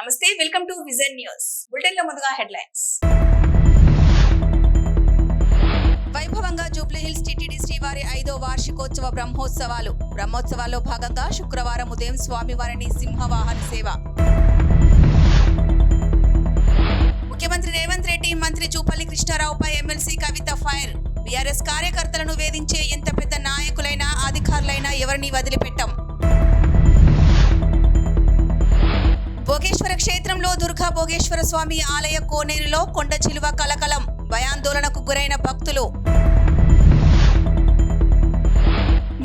నమస్తే, welcome to vision news. Bulletin లో ముందుగా హెడ్లైన్స్. వైభవంగా జూబ్లీహిల్స్ టీటీడీ శ్రీవారి 5వ వార్షికోత్సవ బ్రహ్మోత్సవాల్లో భాగంగా శుక్రవారం ఉదయం స్వామివారిని సింహవాహన సేవ. ముఖ్యమంత్రి రేవంత్ రెడ్డి మంత్రి జూపల్లి కృష్ణారావుపై ఎమ్మెల్సీ కవిత ఫైర్. బీఆర్ఎస్ కార్యకర్తలను వేధించే ఎంత పెద్ద నాయకులైనా అధికారులైనా ఎవరిని వదిలిపెట్టం. భోగేశ్వర క్షేత్రంలో దుర్గా భోగేశ్వర స్వామి ఆలయ కోనేరులో కొండ చిలువ కలకలం. భయాందోళనకు గురైన భక్తులు.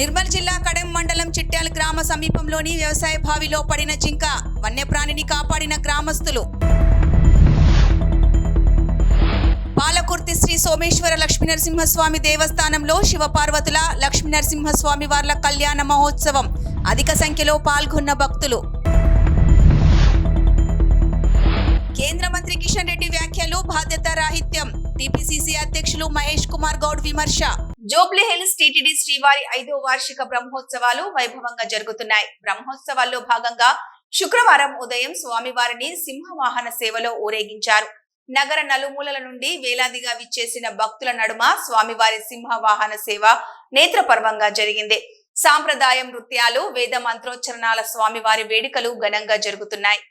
నిర్మల్ జిల్లా కడెం మండలం చిట్యాల గ్రామ సమీపంలోని వ్యవసాయ బావిలో పడిన జింక. వన్యప్రాణిని కాపాడిన గ్రామస్తులు. పాలకుర్తి శ్రీ సోమేశ్వర లక్ష్మీనరసింహస్వామి దేవస్థానంలో శివపార్వతుల లక్ష్మీనరసింహస్వామి వార్ల కళ్యాణ మహోత్సవం. అధిక సంఖ్యలో పాల్గొన్న భక్తులు. కేంద్ర మంత్రి కిషన్ రెడ్డి వ్యాఖ్యలు బాధ్యత రాహిత్యం. టీపీసీసీ అధ్యక్షులు మహేష్ కుమార్ గౌడ్ విమర్శ. జూబ్లీహిల్స్ టీటీడీ శ్రీవారి 5వ వార్షిక బ్రహ్మోత్సవాలు వైభవంగా జరుగుతున్నాయి. బ్రహ్మోత్సవాల్లో భాగంగా శుక్రవారం ఉదయం స్వామివారిని సింహవాహన సేవలో ఊరేగించారు. నగర నలుమూలల నుండి వేలాదిగా విచ్చేసిన భక్తుల నడుమ స్వామివారి సింహవాహన సేవ నేత్రపర్వంగా జరిగింది. సాంప్రదాయ నృత్యాలు, వేద మంత్రోచ్చరణాల స్వామివారి వేడుకలు ఘనంగా జరుగుతున్నాయి.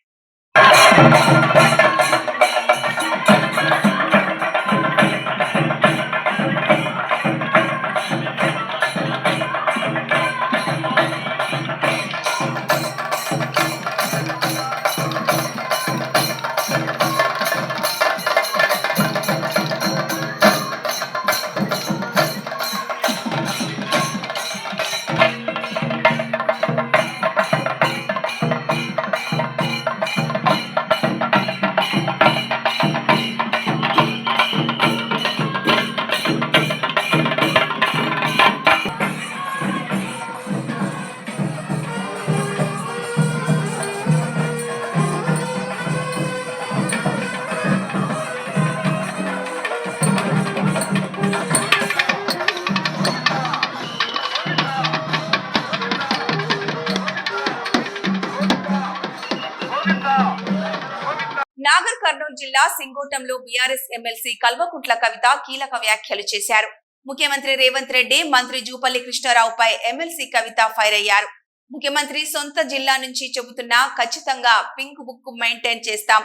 నాగర్ కర్నూలు జిల్లా సింగోటంలో బీఆర్ఎస్ ఎమ్మెల్సీ కల్వకుంట్ల కవిత కీలక వ్యాఖ్యలు చేశారు. ముఖ్యమంత్రి రేవంత్ రెడ్డి, మంత్రి జూపల్లి కృష్ణారావుపై ఎమ్మెల్సీ కవిత ఫైర్ అయ్యారు. ముఖ్యమంత్రి సొంత జిల్లా నుంచి చెబుతున్నా ఖచ్చితంగా పింక్ బుక్ మెయింటైన్ చేస్తాం.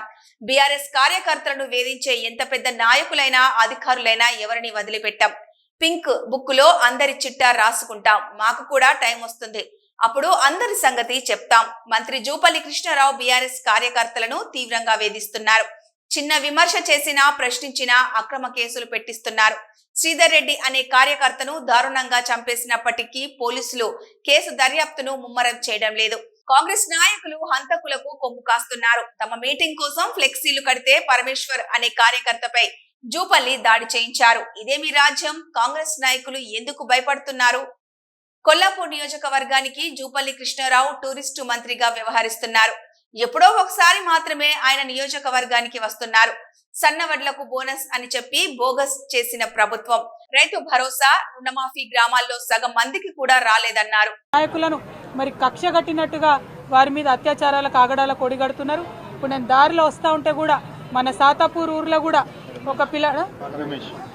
బీఆర్ఎస్ కార్యకర్తలను వేధించే ఎంత పెద్ద నాయకులైనా అధికారులైనా ఎవరిని వదిలిపెట్టాం. పింక్ బుక్ లో అందరి చిట్టా రాసుకుంటాం. మాకు కూడా టైం వస్తుంది, అప్పుడు అందరి సంగతి చెప్తాం. మంత్రి జూపల్లి కృష్ణారావు బీఆర్ఎస్ కార్యకర్తలను తీవ్రంగా వేధిస్తున్నారు. చిన్న విమర్శ చేసినా, ప్రశ్నించినా అక్రమ కేసులు పెట్టిస్తున్నారు. శ్రీధర్ రెడ్డి అనే కార్యకర్తను దారుణంగా చంపేసినప్పటికీ పోలీసులు కేసు దర్యాప్తును ముమ్మరం చేయడం లేదు. కాంగ్రెస్ నాయకులు హంతకులకు కొమ్ము కాస్తున్నారు. తమ మీటింగ్ కోసం ఫ్లెక్సీలు కడితే పరమేశ్వర్ అనే కార్యకర్తపై జూపల్లి దాడి చేయించారు. ఇదేమి రాజ్యం? కాంగ్రెస్ నాయకులు ఎందుకు భయపడుతున్నారు? కొల్లాపూర్ నియోజకవర్గానికి జూపల్లి కృష్ణారావు టూరిస్టు మంత్రిగా వ్యవహరిస్తున్నారు. ఎప్పుడో ఒకసారి మాత్రమే ఆయన నియోజకవర్గానికి వస్తున్నారు. సన్నవడ్లకు బోనస్ అని చెప్పి బోగస్ చేసిన ప్రభుత్వం. రైతు భరోసా, రుణమాఫీ గ్రామాల్లో సగం మందికి కూడా రాలేదన్నారు. నాయకులను మరి కక్ష కట్టినట్టుగా వారి మీద అత్యాచారాలకు ఆగడాల కొడిగడుతున్నారు. ఇప్పుడు నేను దారిలో వస్తా ఉంటే కూడా మన సాతాపూర్ ఊర్లో కూడా ఒక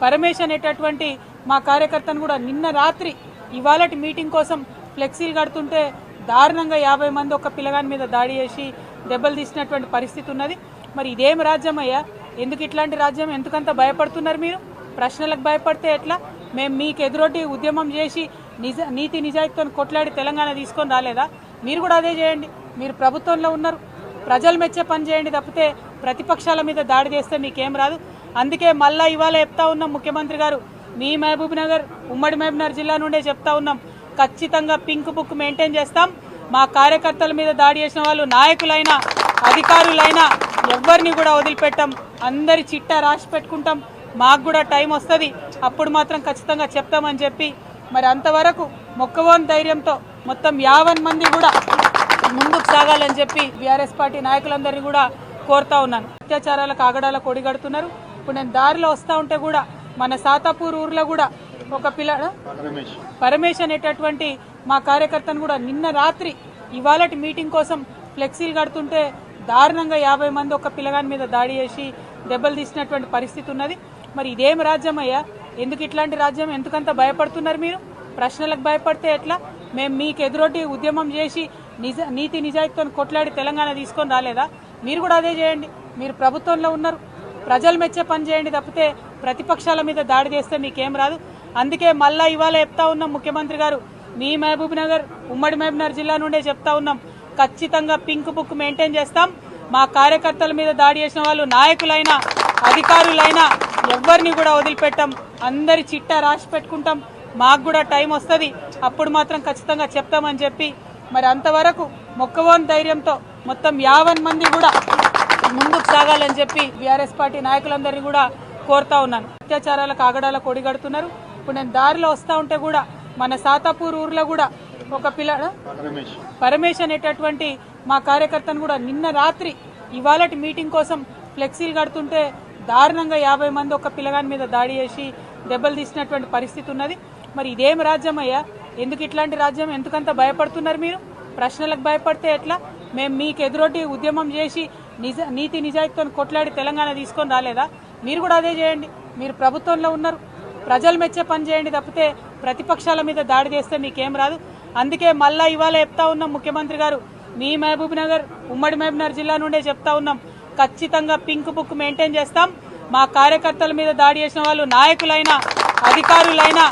పరమేశ్ అనేటటువంటి మా కార్యకర్తను కూడా నిన్న రాత్రి ఇవాళటి మీటింగ్ కోసం ఫ్లెక్సీలు కడుతుంటే దారుణంగా 50 మంది ఒక పిల్లగాని మీద దాడి చేసి దెబ్బలు తీసినటువంటి పరిస్థితి ఉన్నది. మరి ఇదేం రాజ్యం అయ్యా? ఎందుకు ఇట్లాంటి రాజ్యం? ఎందుకంత భయపడుతున్నారు మీరు? ప్రశ్నలకు భయపడితే ఎట్లా? మేము మీకు ఎదురొడ్డి ఉద్యమం చేసి నీతి నిజాయితీతో కొట్లాడి తెలంగాణ తీసుకొని రాలేదా? మీరు కూడా అదే చేయండి. మీరు ప్రభుత్వంలో ఉన్నారు, ప్రజలు మెచ్చే పని చేయండి తప్పితే ప్రతిపక్షాల మీద దాడి చేస్తే మీకేం రాదు. అందుకే మళ్ళా ఇవాళ చెప్తా ఉన్నాం, ముఖ్యమంత్రి గారు మీ మహబూబ్ నగర్, ఉమ్మడి మహబూబ్నగర్ జిల్లా నుండే చెప్తా ఉన్నాం, ఖచ్చితంగా పింక్ బుక్ మెయింటైన్ చేస్తాం. మా కార్యకర్తల మీద దాడి చేసిన వాళ్ళు నాయకులైనా అధికారులైనా ఎవరిని కూడా వదిలిపెట్టాం. అందరి చిట్టా రాసి పెట్టుకుంటాం. మాకు కూడా టైం వస్తుంది, అప్పుడు మాత్రం ఖచ్చితంగా చెప్తామని చెప్పి మరి అంతవరకు మొక్కవోని ధైర్యంతో మొత్తం 50 మంది కూడా ముందుకు సాగాలని చెప్పి బీఆర్ఎస్ పార్టీ నాయకులందరినీ కూడా కోరుతా ఉన్నాను. అత్యాచారాలకు ఆగడాల కొడిగడుతున్నారు. ఇప్పుడు నేను దారిలో వస్తా ఉంటే కూడా మన సాతాపూర్ ఊర్లో కూడా ఒక పరమేశ్ అనేటటువంటి మా కార్యకర్తను కూడా నిన్న రాత్రి ఇవాళటి మీటింగ్ కోసం ఫ్లెక్సీలు కడుతుంటే దారుణంగా 50 మంది ఒక పిల్లగాని మీద దాడి చేసి దెబ్బలు తీసినటువంటి పరిస్థితి ఉన్నది. మరి ఇదేం రాజ్యం అయ్యా? ఎందుకు ఇట్లాంటి రాజ్యం? ఎందుకంత భయపడుతున్నారు మీరు? ప్రశ్నలకు భయపడితే ఎట్లా? మేము మీకు ఎదురొట్టి ఉద్యమం చేసి నీతి నిజాయితీతో కొట్లాడి తెలంగాణ తీసుకొని రాలేదా? మీరు కూడా అదే చేయండి. మీరు ప్రభుత్వంలో ఉన్నారు, ప్రజలు మెచ్చే పని చేయండి తప్పితే ప్రతిపక్షాల మీద దాడి చేస్తే మీకేం రాదు. అందుకే మళ్ళా ఇవాళ చెప్తా ఉన్నాం, ముఖ్యమంత్రి గారు మీ మహబూబ్ నగర్, ఉమ్మడి మహబూబ్నగర్ జిల్లా నుండే చెప్తా ఉన్నాం, ఖచ్చితంగా పింక్ బుక్ మెయింటైన్ చేస్తాం. మా కార్యకర్తల మీద దాడి చేసిన వాళ్ళు నాయకులైనా అధికారులైనా ఎవరిని కూడా వదిలిపెట్టాం. అందరి చిట్టా రాసి పెట్టుకుంటాం. మాకు కూడా టైం వస్తుంది, అప్పుడు మాత్రం ఖచ్చితంగా చెప్తామని చెప్పి మరి అంతవరకు మొక్కవోని ధైర్యంతో మొత్తం 50 మంది కూడా ముందుకు సాగాలని చెప్పి బీఆర్ఎస్ పార్టీ నాయకులందరినీ కూడా కోరుతా ఉన్నాను. అత్యాచారాలకు ఆగడాల కొడిగడుతున్నారు. ఇప్పుడు నేను దారిలో వస్తూ ఉంటే కూడా మన సాతాపూర్ ఊర్లో కూడా ఒక పరమేశ్ అనేటటువంటి మా కార్యకర్తను కూడా నిన్న రాత్రి ఇవాళటి మీటింగ్ కోసం ఫ్లెక్సీలు కడుతుంటే దారుణంగా 50 మంది ఒక పిల్లగాని మీద దాడి చేసి దెబ్బలు తీసినటువంటి పరిస్థితి ఉన్నది. మరి ఇదేం రాజ్యం అయ్యా? ఎందుకు ఇట్లాంటి రాజ్యం? ఎందుకంత భయపడుతున్నారు మీరు? ప్రశ్నలకు భయపడితే ఎట్లా? మేము మీకు ఎదురొట్టి ఉద్యమం చేసి నీతి నిజాయితీతో కొట్లాడి తెలంగాణ తీసుకొని రాలేదా? మీరు కూడా అదే చేయండి. మీరు ప్రభుత్వంలో ఉన్నారు, ప్రజలు మెచ్చే పని చేయండి తప్పితే ప్రతిపక్షాల మీద దాడి చేస్తే మీకేం రాదు. అందుకే మళ్ళా ఇవాళ చెప్తా ఉన్నాం, ముఖ్యమంత్రి గారు మీ మహబూబ్ నగర్, ఉమ్మడి మహబూబ్నగర్ జిల్లా నుండే చెప్తా ఉన్నాం, ఖచ్చితంగా పింక్ బుక్ మెయింటైన్ చేస్తాం. మా కార్యకర్తల మీద దాడి చేసిన వాళ్ళు నాయకులైనా అధికారులైనా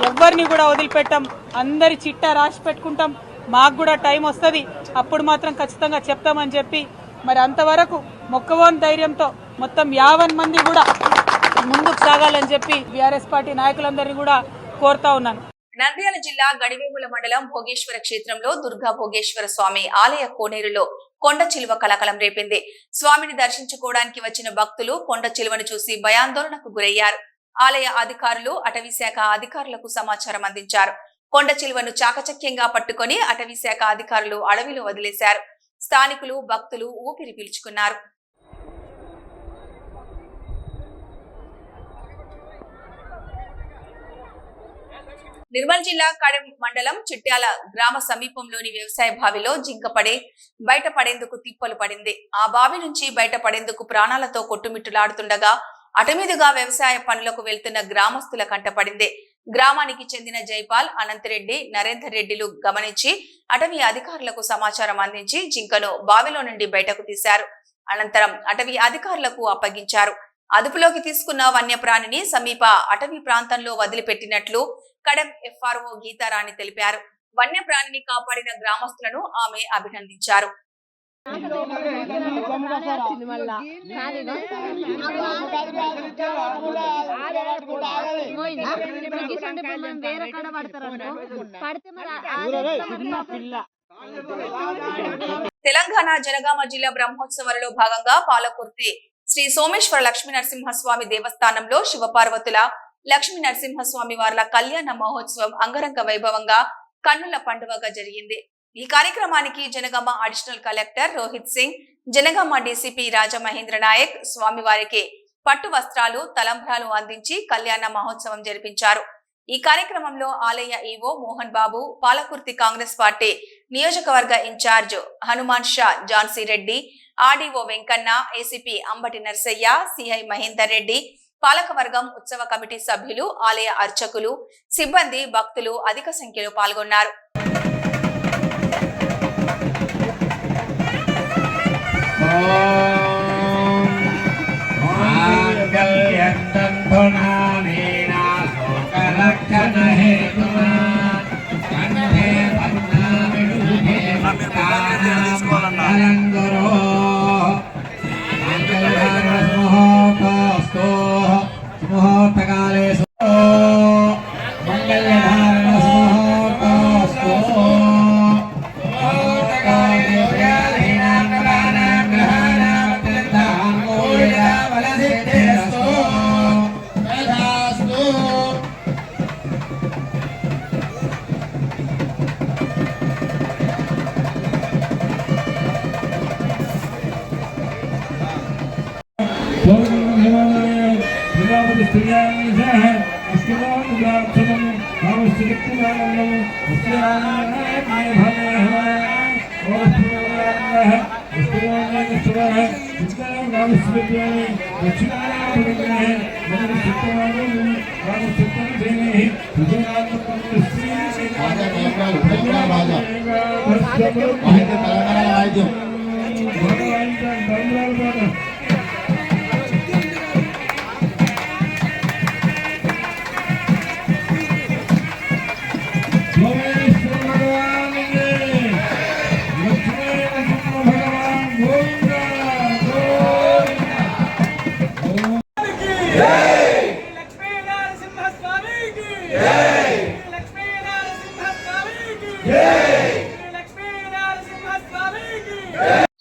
ఎవరిని కూడా వదిలిపెట్టాం. అందరి చిట్టా రాసి పెట్టుకుంటాం. మాకు కూడా టైం వస్తుంది, అప్పుడు మాత్రం ఖచ్చితంగా చెప్తామని చెప్పి మరి అంతవరకు మొక్కవోని ధైర్యంతో మొత్తం 50 మంది కూడా ముందుకు సాగాలని చెప్పి బీఆర్ఎస్ పార్టీ నాయకులందరినీ కూడా కోరుతా ఉన్నాను. నంద్యాల జిల్లా గడివేముల మండలం భోగేశ్వర క్షేత్రంలో దుర్గా భోగేశ్వర స్వామి ఆలయ కోనేరులో కొండ చిలువ కలకలం రేపింది. స్వామిని దర్శించుకోవడానికి వచ్చిన భక్తులు కొండ చిలువను చూసి భయాందోళనకు గురయ్యారు. ఆలయ అధికారులు, అటవీ శాఖ అధికారులకు సమాచారం అందించారు. కొండ చిలువను చాకచక్యంగా పట్టుకొని అటవీ శాఖ అధికారులు అడవిలో వదిలేశారు. స్థానికులు, భక్తులు ఊపిరి పీల్చుకున్నారు. నిర్మల్ జిల్లా కడెం మండలం చిట్యాల గ్రామ సమీపంలోని వ్యవసాయ బావిలో జింక బయటపడేందుకు తిప్పలు పడింది. ఆ బావి నుంచి బయటపడేందుకు ప్రాణాలతో కొట్టుమిట్టులాడుతుండగా అటుమీదుగా వ్యవసాయ పనులకు వెళ్తున్న గ్రామస్తుల కంటపడింది. గ్రామానికి చెందిన జైపాల్, అనంతరెడ్డి, నరేందర్ రెడ్డిలు గమనించి అటవీ అధికారులకు సమాచారం అందించి జింకను బావిలో నుండి బయటకు తీశారు. అనంతరం అటవీ అధికారులకు అప్పగించారు. అదుపులోకి తీసుకున్న వన్యప్రాణిని సమీప అటవీ ప్రాంతంలో వదిలిపెట్టినట్లు కడెం ఎఫ్ఆర్ఓ గీతారాణి తెలిపారు. వన్యప్రాణిని కాపాడిన గ్రామస్తులను ఆమె అభినందించారు. తెలంగాణ జనగామ జిల్లా బ్రహ్మోత్సవాలలో భాగంగా పాలకుర్తి శ్రీ సోమేశ్వర లక్ష్మీ నరసింహస్వామి దేవస్థానంలో శివపార్వతుల లక్ష్మీ నరసింహస్వామి వార్ల కళ్యాణ మహోత్సవం అంగరంగ వైభవంగా కన్నుల పండుగగా జరిగింది. ఈ కార్యక్రమానికి Jangaon additional collector Rohit Singh, Jangaon DCP Rajamahendra Nayak స్వామివారికి పట్టు వస్త్రాలు, తలంబ్రాలు అందించి కళ్యాణ మహోత్సవం జరిపించారు. ఈ కార్యక్రమంలో ఆలయ ఈవో మోహన్ బాబు, పాలకుర్తి కాంగ్రెస్ పార్టీ నియోజకవర్గ ఇన్ఛార్జ్ హనుమాన్ షా Jhansi Reddy, RDO Venkanna, ACP Ambati Narsaiah, CI Mahender Reddy, పాలకవర్గం, ఉత్సవ కమిటీ సభ్యులు, ఆలయ అర్చకులు, సిబ్బంది, భక్తులు అధిక సంఖ్యలో పాల్గొన్నారు. Terima kasih.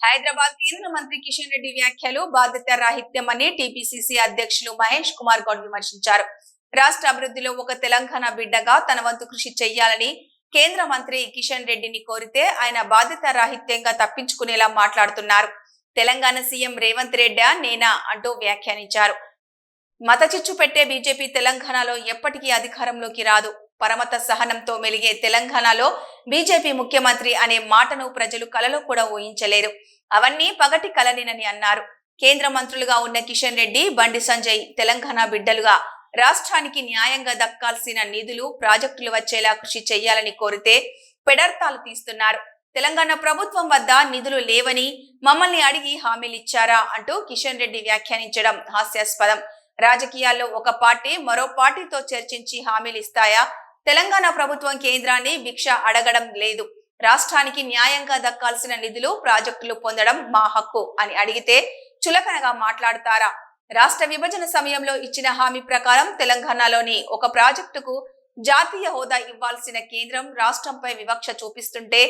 హైదరాబాద్ కేంద్ర మంత్రి కిషన్ రెడ్డి వ్యాఖ్యలు బాధ్యత రాహిత్యమని టీపీసీసీ అధ్యక్షులు మహేష్ కుమార్ గౌడ్ విమర్శించారు. రాష్ట్ర అభివృద్ధిలో ఒక తెలంగాణ బిడ్డగా తన వంతు కృషి చేయాలని కేంద్ర మంత్రి కిషన్ రెడ్డిని కోరితే ఆయన బాధ్యత రాహిత్యంగా తప్పించుకునేలా మాట్లాడుతున్నారు. తెలంగాణ సీఎం రేవంత్ రెడ్డి నేనా అంటూ వ్యాఖ్యానించారు. మత చిచ్చు పెట్టే బీజేపీ తెలంగాణలో ఎప్పటికీ అధికారంలోకి రాదు. పరమత సహనంతో మెలిగే తెలంగాణలో బీజేపీ ముఖ్యమంత్రి అనే మాటను ప్రజలు కలలో కూడా ఊహించలేరు. అవన్నీ పగటి కలనేనని అన్నారు. కేంద్ర మంత్రులుగా ఉన్న కిషన్ రెడ్డి, బండి సంజయ్ తెలంగాణ బిడ్డలుగా రాష్ట్రానికి న్యాయంగా దక్కాల్సిన నిధులు, ప్రాజెక్టులు వచ్చేలా కృషి చేయాలని కోరితే పెడర్థాలు తీస్తున్నారు. తెలంగాణ ప్రభుత్వం వద్ద నిధులు లేవని మమ్మల్ని అడిగి హామీలిచ్చారా అంటూ కిషన్ రెడ్డి వ్యాఖ్యానించడం హాస్యాస్పదం. రాజకీయాల్లో ఒక పార్టీ మరో పార్టీతో చర్చించి హామీలు ఇస్తాయా? తెలంగాణ ప్రభుత్వం కేంద్రాన్ని భిక్ష అడగడం లేదు. రాష్ట్రానికి న్యాయంగా దక్కాల్సిన నిధులు, ప్రాజెక్టులు పొందడం మా హక్కు అని అడిగితే చులకనగా మాట్లాడతారా? రాష్ట్ర విభజన సమయంలో ఇచ్చిన హామీ ప్రకారం తెలంగాణలోని ఒక ప్రాజెక్టుకు జాతీయ హోదా ఇవ్వాల్సిన కేంద్రం రాష్ట్రంపై వివక్ష చూపిస్తుంటే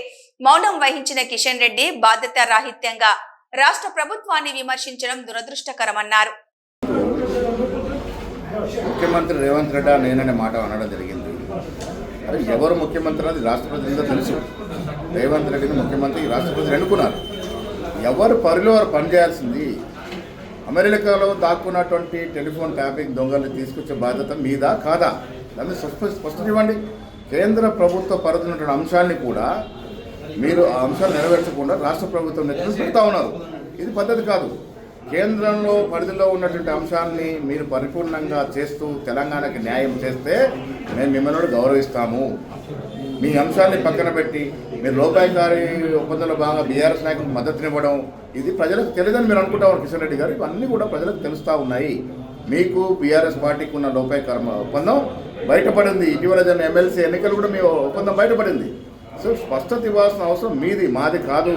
మౌనం వహించిన కిషన్ రెడ్డి బాధ్యత రాహిత్యంగా రాష్ట్ర ప్రభుత్వాన్ని విమర్శించడం దురదృష్టకరమన్నారు. ముఖ్యమంత్రి రేవంత్ రెడ్డి నేననే మాట అనడం జరిగింది. అరే ఎవరు ముఖ్యమంత్రి అది రాష్ట్రపతిగా తెలుసు. రేవంత్ రెడ్డిని ముఖ్యమంత్రి రాష్ట్రపతి ఎన్నుకున్నారు. ఎవరు పరిలో వారు పనిచేయాల్సింది. అమెరికాలో దాక్కున్నటువంటి టెలిఫోన్ ట్యాపింగ్ దొంగల్ని తీసుకొచ్చే బాధ్యత మీదా కాదా? దాన్ని స్పష్టత ఇవ్వండి. కేంద్ర ప్రభుత్వ పరిధిలో ఉన్నటువంటి అంశాన్ని కూడా మీరు ఆ అంశాలు నెరవేర్చకుండా రాష్ట్ర ప్రభుత్వం నెత్తిన పెడతా ఉన్నారు. ఇది పద్ధతి కాదు. కేంద్రంలో పరిధిలో ఉన్నటువంటి అంశాన్ని మీరు పరిపూర్ణంగా చేస్తూ తెలంగాణకి న్యాయం చేస్తే మేము మిమ్మల్ని గౌరవిస్తాము. మీ అంశాన్ని పక్కన పెట్టి మీరు లోపాయికారి ఒప్పందంలో భాగంగా బీఆర్ఎస్ నాయకులకు మద్దతునివ్వడం ఇది ప్రజలకు తెలియదని మీరు అనుకుంటారు కిషన్ రెడ్డి గారు. ఇవన్నీ కూడా ప్రజలకు తెలుస్తూ ఉన్నాయి. మీకు బీఆర్ఎస్ పార్టీకి ఉన్న లోపాయికార ఒప్పందం బయటపడింది. ఇటీవల జరిగిన ఎమ్మెల్సీ ఎన్నికలు కూడా మీ ఒప్పందం బయటపడింది. సో స్పష్టత ఇవ్వాల్సిన అవసరం మీది, మాది కాదు.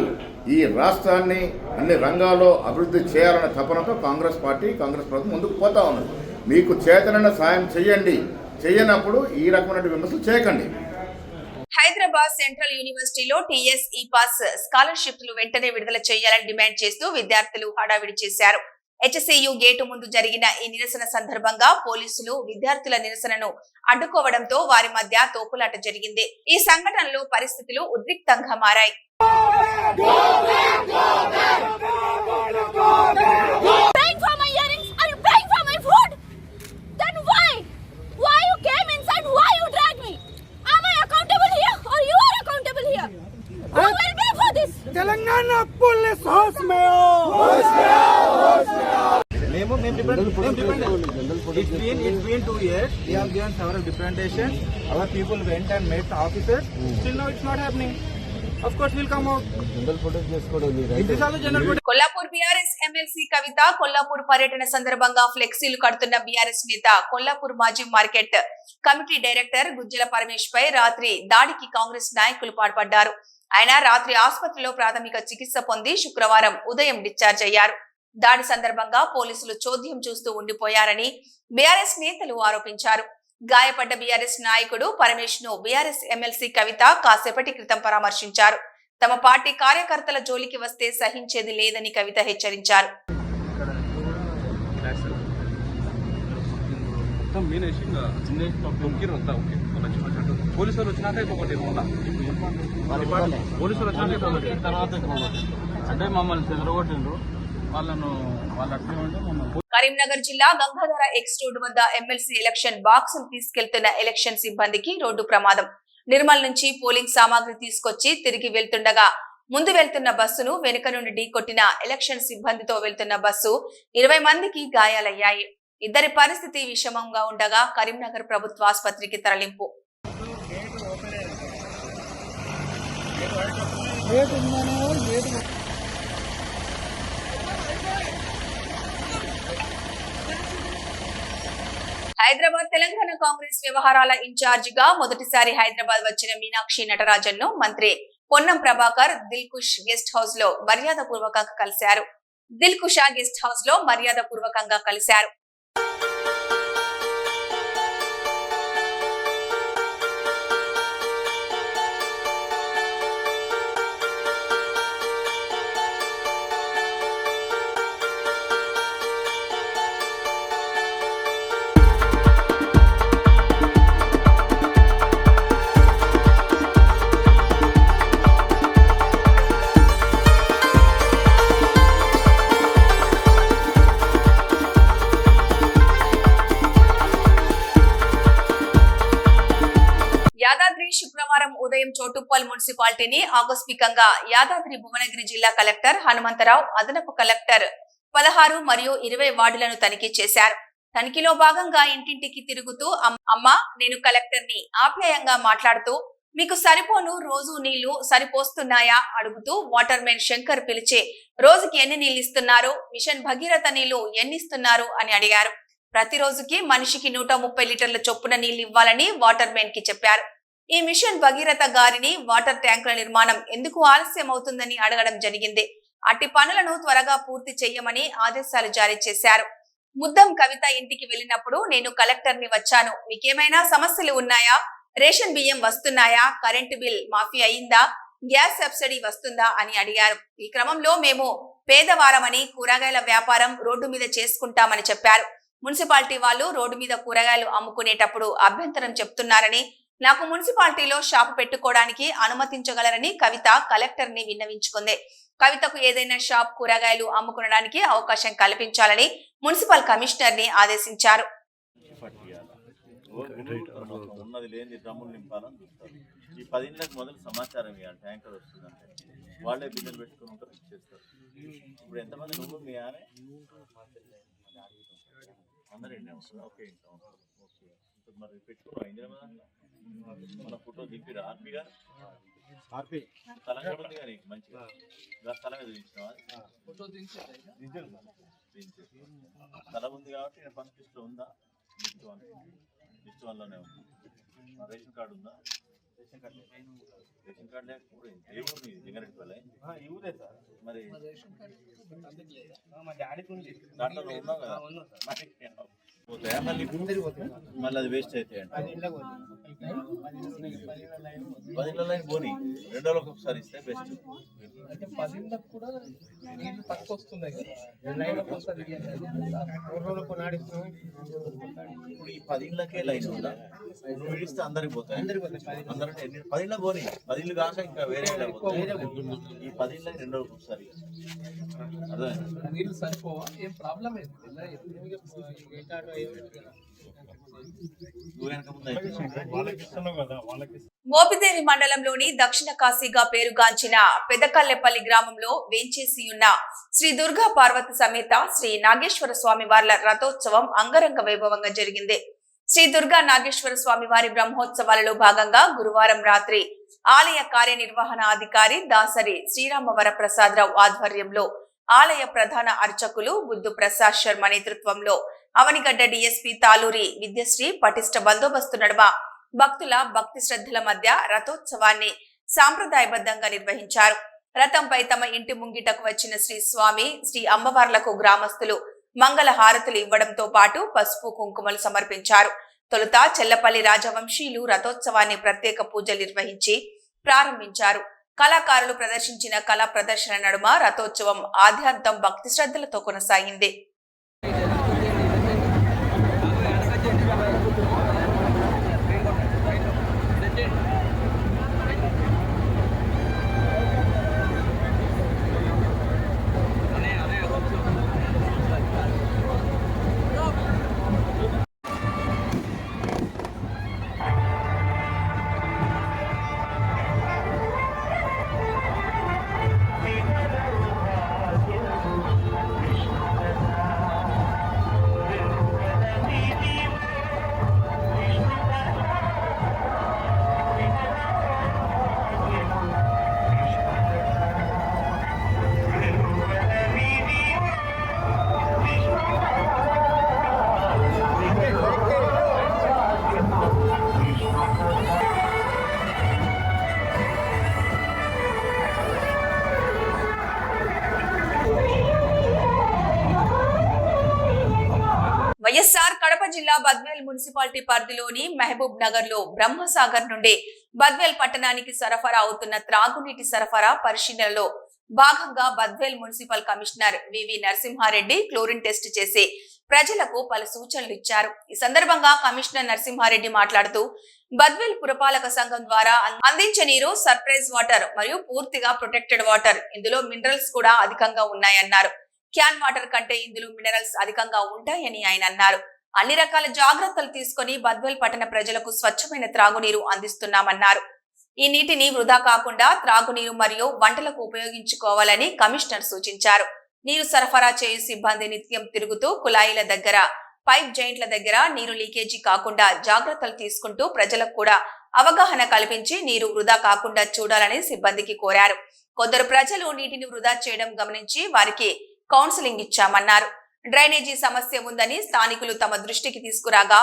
ఈ రాష్ట్రాన్ని అన్ని రంగాల్లో అభివృద్ధి చేయాలనే తపనతో కాంగ్రెస్ పార్టీ, కాంగ్రెస్ ప్రభుత్వం ముందుకు పోతా ఉన్నది. మీకు చేతనైన సాయం చేయండి. చేయనప్పుడు ఈ రకమైన విమర్శలు చేయకండి. హైదరాబాద్ సెంట్రల్ యూనివర్సిటీలో టీఎస్ ఈ పాస్ స్కాలర్షిప్లు వెంటనే విడుదల చేయాలని డిమాండ్ చేస్తూ విద్యార్థులు హడావిడి చేశారు. హెచ్సియు గేటు ముందు జరిగిన ఈ నిరసన సందర్భంగా పోలీసులు విద్యార్థుల నిరసనను అడ్డుకోవడంతో వారి మధ్య తోపులాట జరిగింది. ఈ సంఘటనలో పరిస్థితులు ఉద్రిక్తంగా మారాయి. Telangana police house May It's been 2 years. We have given several representations. Our people went and met the officers. Still now it's not happening. Of course we'll come out. Kollapur BRS MLC Kavitha Kollapur పర్యటన సందర్భంగా ఫ్లెక్సీలు కడుతున్న బీఆర్ఎస్ నేత కొల్లాపూర్ మాజీ market committee director Gujjala Paramesh పై రాత్రి దాడికి కాంగ్రెస్ నాయకులు పాల్పడ్డారు. ఆయన రాత్రి ఆసుపత్రిలో ప్రాథమిక చికిత్స పొంది శుక్రవారం ఉదయం డిశ్చార్జ్ అయ్యారు. దాడి సందర్భంగా పోలీసులు చోద్యం చూస్తూ ఉండిపోయారని బీఆర్ఎస్ నేతలు ఆరోపించారు. గాయపడ్డ బీఆర్ఎస్ నాయకుడు పరమేష్ ను బీఆర్ఎస్ ఎమ్మెల్సీ కవిత కాసేపటి క్రితం పరామర్శించారు. తమ పార్టీ కార్యకర్తల జోలికి వస్తే సహించేది లేదని కవిత హెచ్చరించారు. కరీంనగర్ జిల్లా గంగాధర ఎక్స్ రోడ్ వద్ద ఎమ్మెల్సీ ఎలక్షన్ బాక్స్ తీసుకెళ్తున్న ఎలక్షన్ సిబ్బందికి రోడ్డు ప్రమాదం. నిర్మల్ నుంచి పోలింగ్ సామాగ్రి తీసుకొచ్చి తిరిగి వెళ్తుండగా ముందు వెళ్తున్న బస్సును వెనుక నుండి ఢీకొట్టిన ఎలక్షన్ సిబ్బందితో వెళ్తున్న బస్సు 20 మందికి గాయాలయ్యాయి. ఇద్దరి పరిస్థితి విషమంగా ఉండగా కరీంనగర్ ప్రభుత్వ ఆసుపత్రికి తరలింపు. హైదరాబాద్ తెలంగాణ కాంగ్రెస్ వ్యవహారాల ఇన్ఛార్జిగా మొదటిసారి హైదరాబాద్ వచ్చిన మీనాక్షి నటరాజన్ ను మంత్రి పొన్నం ప్రభాకర్ దిల్కుష్ గెస్ట్ హౌస్ లో మర్యాదపూర్వకంగా కలిశారు. దిల్కుషా గెస్ట్ హౌస్ లో మర్యాదపూర్వకంగా కలిశారు. యాదాద్రి శుక్రవారం ఉదయం చోటుప్పల్ మున్సిపాలిటీని ఆకస్మికంగా యాదాద్రి భువనగిరి జిల్లా కలెక్టర్ హనుమంతరావు, అదనపు కలెక్టర్ 16 మరియు 20 వార్డులను తనిఖీ చేశారు. తనిఖీలో భాగంగా ఇంటింటికి తిరుగుతూ అమ్మా నేను కలెక్టర్ని ఆప్యాయంగా మాట్లాడుతూ మీకు సరిపోను రోజు నీళ్లు సరిపోస్తున్నాయా అడుగుతూ వాటర్ మెన్ శంకర్ పిలిచే రోజుకి ఎన్ని నీళ్లు ఇస్తున్నారు, మిషన్ భగీరథ నీళ్లు ఎన్ని ఇస్తున్నారు అని అడిగారు. ప్రతిరోజుకి మనిషికి 130 లీటర్ల చొప్పున నీళ్లు ఇవ్వాలని వాటర్ మెన్ కి చెప్పారు. ఈ మిషన్ భగీరథ గారిని వాటర్ ట్యాంకుల నిర్మాణం ఎందుకు ఆలస్యం అవుతుందని అడగడం జరిగింది. అట్టి పనులను త్వరగా పూర్తి చేయమని ఆదేశాలు జారీ చేశారు. ముద్దం కవిత ఇంటికి వెళ్ళినప్పుడు నేను కలెక్టర్ ని వచ్చాను, మీకేమైనా సమస్యలు ఉన్నాయా, రేషన్ బియ్యం వస్తున్నాయా, కరెంటు బిల్ మాఫీ అయిందా, గ్యాస్ సబ్సిడీ వస్తుందా అని అడిగారు. ఈ క్రమంలో మేము పేదవారమని కూరగాయల వ్యాపారం రోడ్డు మీద చేసుకుంటామని చెప్పారు. మున్సిపాలిటీ వాళ్ళు రోడ్డు మీద కూరగాయలు అమ్ముకునేటప్పుడు అభ్యంతరం చెప్తున్నారని, నాకు మున్సిపాలిటీలో షాపు పెట్టుకోవడానికి అనుమతించగలరని కవిత కలెక్టర్ ని విన్నవించుకుంది. కవితకు ఏదైనా షాప్ కూరగాయలు అమ్ముకునడానికి అవకాశం కల్పించాలని మున్సిపల్ కమిషనర్ ని ఆదేశించారు. ఉన్నది లేని డ్రమ్ములు నింపాలని చూస్తారు. ఈ 10 ఇళ్ళకి మొదలు సమాచారం ఇవ్వాలి. ట్యాంకర్ వస్తుందంటే వాళ్ళే బిల్లులు పెట్టుకుని ఉంటారు, ఇచ్చేస్తారు. ఇప్పుడు ఎంతమంది నువ్వు మీ ఆమె అందరూ ఓకే ఓకే మరి పెట్టుకున్నావు ఇందిరా మన ఫోటో దింపిరా ఆర్పీ గారు స్థలం కూడా ఉంది కానీ మంచిగా స్థలం మీద దించినావా స్థలం ఉంది కాబట్టి నేను ఫస్ట్ లిస్ట్ ఉందా లిస్ట్ వన్లోనే ఉంది. రేషన్ కార్డు ఉందా? రేషన్ కార్డు లేకపోతే ఏ ఊరు లింగారెడ్డిపల్లి మరి దాంట్లో ఉన్నావు కదా పోతాయా మళ్ళీ అది వేస్ట్ అవుతాయండి. 10 ఇళ్ళ పోనీ 2 రోజులకు ఒకసారి ఇస్తే బెస్ట్. 10 ఇళ్ళకు కూడా నీళ్ళు తక్కువ వస్తున్నాయి. ఇప్పుడు ఈ 10 ఇళ్ళకే లైన్ ఉందా? నువ్వు ఇస్తే అందరికి పోతాయి. అందరంటే 10 ఇళ్ళ పోనీ 10 ఇళ్ళు కాక ఇంకా వేరే ఈ 10 ఇళ్ళకి 2 రోజులకు ఒకసారి అర్థమైంది. నీళ్ళు సరిపోవా? ఏం ప్రాబ్లం ఏంటి? మోపిదేవి మండలంలోని దక్షిణ కాశీగా పేరుగాంచిన పెదకల్లెపల్లి గ్రామంలో వేంచేసి ఉన్న శ్రీ దుర్గా పార్వతి సమేత శ్రీ నాగేశ్వర స్వామి వార్ల రథోత్సవం అంగరంగ వైభవంగా జరిగింది. శ్రీ దుర్గా నాగేశ్వర స్వామి వారి బ్రహ్మోత్సవాలలో భాగంగా గురువారం రాత్రి ఆలయ కార్యనిర్వహణాధికారి దాసరి శ్రీరామ వరప్రసాదరావు ఆధ్వర్యంలో ఆలయ ప్రధాన అర్చకులు బుద్ధు ప్రసాద్ శర్మ నేతృత్వంలో అవనిగడ్డ డిఎస్పీ తాలూరి విద్యశ్రీ పటిష్ట బందోబస్తు నడుమ భక్తుల భక్తి శ్రద్ధల మధ్య రథోత్సవాన్ని సాంప్రదాయబద్ధంగా నిర్వహించారు. రథంపై తమ ఇంటి ముంగిటకు వచ్చిన శ్రీ స్వామి శ్రీ అమ్మవార్లకు గ్రామస్తులు మంగళ హారతులు ఇవ్వడంతో పాటు పసుపు కుంకుమలు సమర్పించారు. తొలుత చెల్లపల్లి రాజవంశీయులు రథోత్సవాన్ని ప్రత్యేక పూజలు నిర్వహించి ప్రారంభించారు. కళాకారులు ప్రదర్శించిన కళా ప్రదర్శన నడుమ రథోత్సవం ఆద్యంతం భక్తి శ్రద్ధలతో కొనసాగింది. జిల్లా బద్వేల్ మున్సిపాలిటీ పరిధిలోని మహబూబ్ నగర్ లో బ్రహ్మసాగర్ నుండి బద్వేల్ పట్టణానికి సరఫరా అవుతున్న త్రాగునీటి సరఫరా పరిశీలనలో భాగంగా బద్వేల్ మున్సిపల్ కమిషనర్ వివి నరసింహారెడ్డి క్లోరిన్ టెస్ట్ చేసి ప్రజలకు పలు సూచనలు ఇచ్చారు. ఈ సందర్భంగా కమిషనర్ నరసింహారెడ్డి మాట్లాడుతూ బద్వేల్ పురపాలక సంఘం ద్వారా అందించే నీరు సర్ప్రైజ్ వాటర్ మరియు పూర్తిగా ప్రొటెక్టెడ్ వాటర్. ఇందులో మినరల్స్ కూడా అధికంగా ఉన్నాయన్నారు. క్యాన్ వాటర్ కంటే ఇందులో మినరల్స్ అధికంగా ఉంటాయని ఆయన అన్నారు. అన్ని రకాల జాగ్రత్తలు తీసుకుని బద్వేల్ పట్టణ ప్రజలకు స్వచ్ఛమైన త్రాగునీరు అందిస్తున్నామన్నారు. ఈ నీటిని వృధా కాకుండా త్రాగునీరు మరియు వంటలకు ఉపయోగించుకోవాలని కమిషనర్ సూచించారు. నీరు సరఫరా చేయు సిబ్బంది నిత్యం తిరుగుతూ కుళాయిల దగ్గర, పైప్ జాయింట్ల దగ్గర నీరు లీకేజీ కాకుండా జాగ్రత్తలు తీసుకుంటూ ప్రజలకు కూడా అవగాహన కల్పించి నీరు వృధా కాకుండా చూడాలని సిబ్బందికి కోరారు. కొందరు ప్రజలు నీటిని వృధా చేయడం గమనించి వారికి కౌన్సిలింగ్ ఇచ్చామన్నారు. డ్రైనేజీ సమస్య ఉందని స్థానికులు తమ దృష్టికి తీసుకురాగా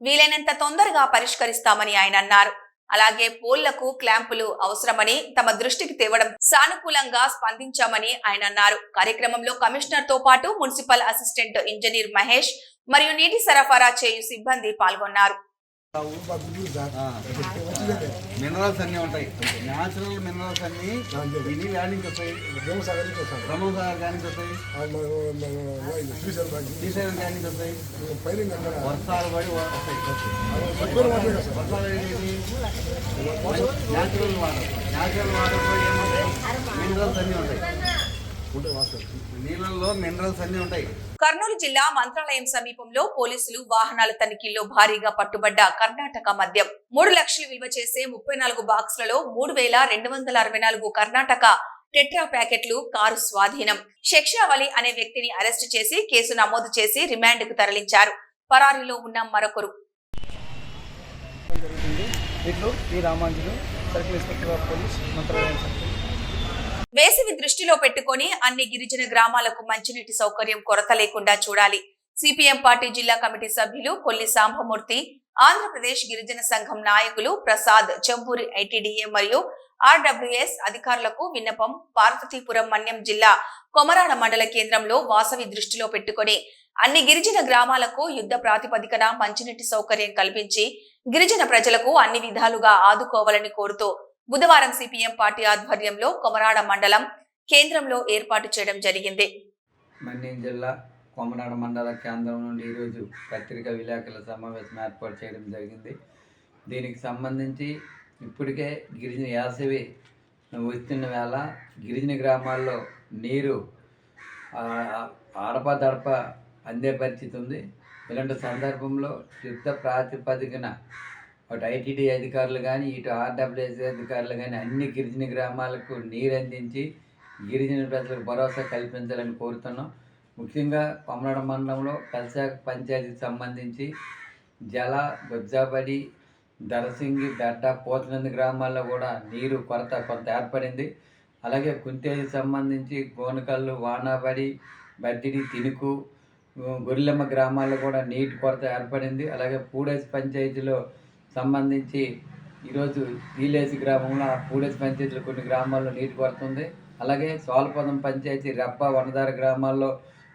వీలైనంత తొందరగా పరిష్కరిస్తామని ఆయన అన్నారు. అలాగే పోల్లకు క్లాంపులు అవసరమని తమ దృష్టికి తేవడం సానుకూలంగా స్పందించామని ఆయన అన్నారు. కార్యక్రమంలో కమిషనర్ తో పాటు మున్సిపల్ అసిస్టెంట్ ఇంజనీర్ మహేష్ మరియు నీటి సరఫరా చేయు సిబ్బంది పాల్గొన్నారు. మినరల్స్ అన్నీ ఉంటాయి. న్యాచురల్ మినరల్స్ అన్నీ ఇవి యాడ్ నుంచి వస్తాయి. బ్రహ్మసాగర్ కానీ వస్తాయి, శ్రీశైలం కానీ వస్తాయి, వర్షాలు పడి వస్తాయి. వర్షాలు న్యాచురల్ వాటర్. న్యాచురల్ వాటర్లో ఏముంటాయి? మినరల్స్ అన్నీ ఉంటాయి. నీళ్ళల్లో మినరల్స్ అన్నీ ఉంటాయి. కర్నూలు జిల్లా మంత్రాలయం సమీపంలో పోలీసులు వాహనాల తనిఖీల్లో భారీగా పట్టుబడ్డ కర్ణాటక మద్యం 3 లక్షలు విలువ చేసే 34 బాక్సులలో 3,264 కర్ణాటక టెట్రా ప్యాకెట్లు కారు స్వాధీనం. శిక్షావలి అనే వ్యక్తిని అరెస్టు చేసి కేసు నమోదు చేసి రిమాండ్ కు తరలించారు. పరారీలో ఉన్న మరొకరు వేసవి దృష్టిలో పెట్టుకుని అన్ని గిరిజన గ్రామాలకు మంచినీటి సౌకర్యం కొరత లేకుండా చూడాలి. సిపిఎం పార్టీ జిల్లా కమిటీ సభ్యులు కొల్లి సాంబమూర్తి, ఆంధ్రప్రదేశ్ గిరిజన సంఘం నాయకులు ప్రసాద్, చెంబూరి ఐటీడీఏ మరియు ఆర్డబ్ల్యూఎస్ అధికారులకు విన్నపం. పార్వతీపురం మన్యం జిల్లా కొమరాడ మండల కేంద్రంలో వాసవి దృష్టిలో పెట్టుకుని అన్ని గిరిజన గ్రామాలకు యుద్ధ ప్రాతిపదికన మంచినీటి సౌకర్యం కల్పించి గిరిజన ప్రజలకు అన్ని విధాలుగా ఆదుకోవాలని కోరుతూ బుధవారం సిపిఎం పార్టీ ఆధ్వర్యంలో కొమరాడ మండలం కేంద్రంలో ఏర్పాటు చేయడం జరిగింది. మన్యం జిల్లా కొమరాడ మండల కేంద్రం నుండి ఈరోజు పత్రికా విలేకరుల సమావేశం ఏర్పాటు చేయడం జరిగింది. దీనికి సంబంధించి ఇప్పటికే గిరిజన యాసవి వస్తున్న వేళ గిరిజన గ్రామాల్లో నీరు అడపదడప అందే పరిస్థితి ఉంది. ఇలాంటి సందర్భంలో యుద్ధ ప్రాతిపదికన అటు ఐటీడీ అధికారులు కానీ ఇటు ఆర్డబ్ల్యూఎస్ అధికారులు కానీ అన్ని గిరిజన గ్రామాలకు నీరు అందించి గిరిజన ప్రజలకు భరోసా కల్పించాలని కోరుతున్నాం. ముఖ్యంగా కొమరాడ మండలంలో కల్సాక పంచాయతీకి సంబంధించి జల, బొజ్జాబడి, దరసింగి, బెడ్డ, పోతనంది గ్రామాల్లో కూడా నీరు కొరత కొంత ఏర్పడింది. అలాగే కుంటేజీకి సంబంధించి గోనకల్లు, వానాబడి, బద్దిడి, తినుకు, గొర్రెలమ్మ గ్రామాల్లో కూడా నీటి కొరత ఏర్పడింది. అలాగే పూడేసి పంచాయతీలో సంబంధించి ఈరోజు తీలేసి గ్రామంలో పూడేసి పంచాయతీలో కొన్ని గ్రామాల్లో నీటి కొరత ఉంది. అలాగే సోలపదం పంచాయతీ, రెప్ప, వనదార గ్రామాల్లో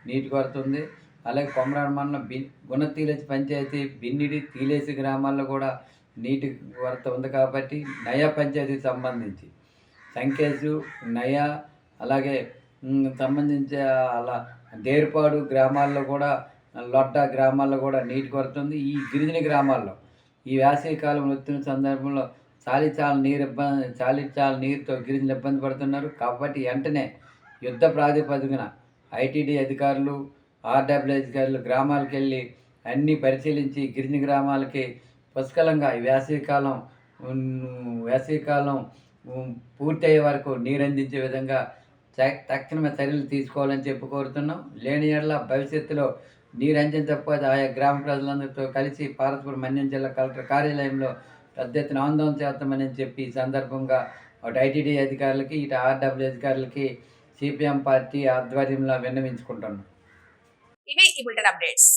నీటి కొరత ఉంది. అలాగే కొమరాడ మండలం గుణతీలేసి పంచాయతీ, బిన్నిడి, తీలేసి గ్రామాల్లో కూడా నీటి కొరత ఉంది. కాబట్టి నయా పంచాయతీకి సంబంధించి సంకేసు, నయా, అలాగే సంబంధించి అలా దేర్పాడు గ్రామాల్లో కూడా, లొడ్డ గ్రామాల్లో కూడా నీటి కొరత ఉంది. ఈ గిరిజన గ్రామాల్లో ఈ వేసవి కాలం వస్తున్న సందర్భంలో చాలీచాల నీరుతో గిరిజనులు ఇబ్బంది పడుతున్నారు. కాబట్టి వెంటనే యుద్ధ ప్రాతిపదికన ఐటీడీ అధికారులు, ఆర్డబ్ల్యూ అధికారులు గ్రామాలకు వెళ్ళి అన్నీ పరిశీలించి గిరిజన గ్రామాలకి పుష్కలంగా ఈ వేసవికాలం పూర్తయ్యే వరకు నీరు అందించే విధంగా తక్షణమే చర్యలు తీసుకోవాలని చెప్పి కోరుతున్నాం. లేని యెడల భవిష్యత్తులో నీరు అందించకపోతే ఆయా గ్రామ ప్రజలందరితో కలిసి పార్వతీపురం మన్యం జిల్లా కలెక్టర్ కార్యాలయంలో పెద్ద ఎత్తున ఆందోళన చేస్తామని చెప్పి ఈ సందర్భంగా అటు ఐటీడీ అధికారులకి ఇటు ఆర్డబ్ల్యూ అధికారులకి సిపిఎం పార్టీ ఆధ్వర్యంలో విన్నవించుకుంటున్నాం. ఇవి ఈ బులెటిన్ అప్డేట్స్.